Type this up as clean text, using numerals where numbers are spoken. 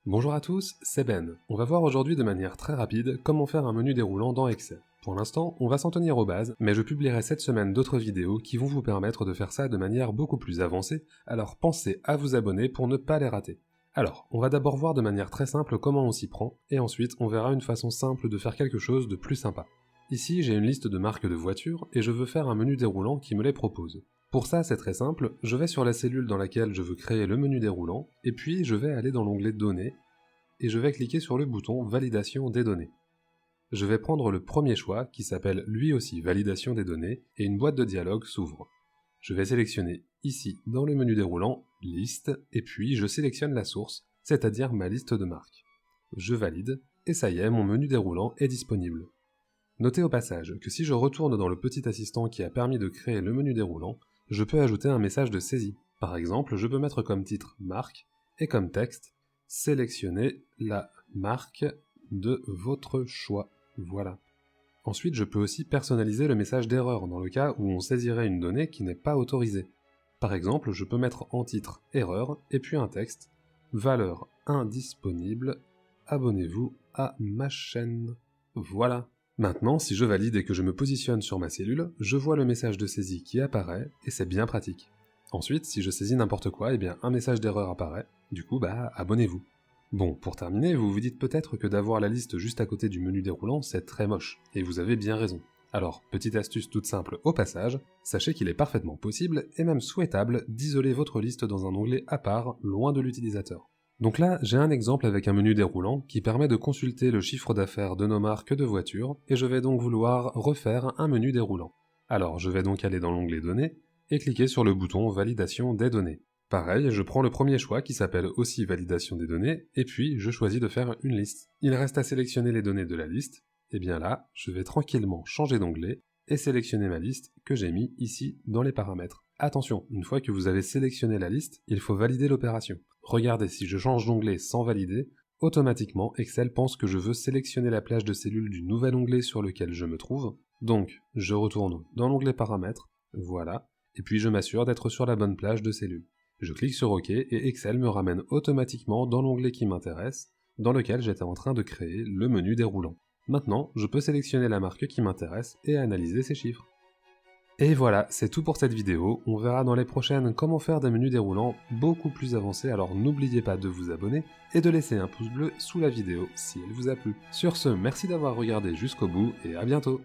Bonjour à tous, c'est Ben. On va voir aujourd'hui de manière très rapide comment faire un menu déroulant dans Excel. Pour l'instant, on va s'en tenir aux bases, mais je publierai cette semaine d'autres vidéos qui vont vous permettre de faire ça de manière beaucoup plus avancée, alors pensez à vous abonner pour ne pas les rater. Alors, on va d'abord voir de manière très simple comment on s'y prend, et ensuite on verra une façon simple de faire quelque chose de plus sympa. Ici, j'ai une liste de marques de voitures, et je veux faire un menu déroulant qui me les propose. Pour ça, c'est très simple, je vais sur la cellule dans laquelle je veux créer le menu déroulant, et puis je vais aller dans l'onglet Données, et je vais cliquer sur le bouton Validation des données. Je vais prendre le premier choix, qui s'appelle lui aussi Validation des données, et une boîte de dialogue s'ouvre. Je vais sélectionner ici, dans le menu déroulant, Liste, et puis je sélectionne la source, c'est-à-dire ma liste de marques. Je valide, et ça y est, mon menu déroulant est disponible. Notez au passage que si je retourne dans le petit assistant qui a permis de créer le menu déroulant, je peux ajouter un message de saisie. Par exemple, je peux mettre comme titre marque et comme texte sélectionnez la marque de votre choix. Voilà. Ensuite, je peux aussi personnaliser le message d'erreur dans le cas où on saisirait une donnée qui n'est pas autorisée. Par exemple, je peux mettre en titre erreur et puis un texte valeur indisponible, abonnez-vous à ma chaîne. Voilà. Maintenant, si je valide et que je me positionne sur ma cellule, je vois le message de saisie qui apparaît, et c'est bien pratique. Ensuite, si je saisis n'importe quoi, eh bien un message d'erreur apparaît, du coup abonnez-vous. Bon, pour terminer, vous vous dites peut-être que d'avoir la liste juste à côté du menu déroulant, c'est très moche, et vous avez bien raison. Alors, petite astuce toute simple au passage, sachez qu'il est parfaitement possible, et même souhaitable, d'isoler votre liste dans un onglet à part, loin de l'utilisateur. Donc là, j'ai un exemple avec un menu déroulant qui permet de consulter le chiffre d'affaires de nos marques de voitures, et je vais donc vouloir refaire un menu déroulant. Alors, je vais donc aller dans l'onglet Données, et cliquer sur le bouton Validation des données. Pareil, je prends le premier choix qui s'appelle aussi Validation des données, et puis je choisis de faire une liste. Il reste à sélectionner les données de la liste, et bien là, je vais tranquillement changer d'onglet, et sélectionner ma liste que j'ai mis ici dans les paramètres. Attention, une fois que vous avez sélectionné la liste, il faut valider l'opération. Regardez, si je change d'onglet sans valider, automatiquement Excel pense que je veux sélectionner la plage de cellules du nouvel onglet sur lequel je me trouve, donc je retourne dans l'onglet paramètres, voilà, et puis je m'assure d'être sur la bonne plage de cellules. Je clique sur OK et Excel me ramène automatiquement dans l'onglet qui m'intéresse, dans lequel j'étais en train de créer le menu déroulant. Maintenant, je peux sélectionner la marque qui m'intéresse et analyser ses chiffres. Et voilà, c'est tout pour cette vidéo, on verra dans les prochaines comment faire des menus déroulants beaucoup plus avancés, alors n'oubliez pas de vous abonner et de laisser un pouce bleu sous la vidéo si elle vous a plu. Sur ce, merci d'avoir regardé jusqu'au bout et à bientôt.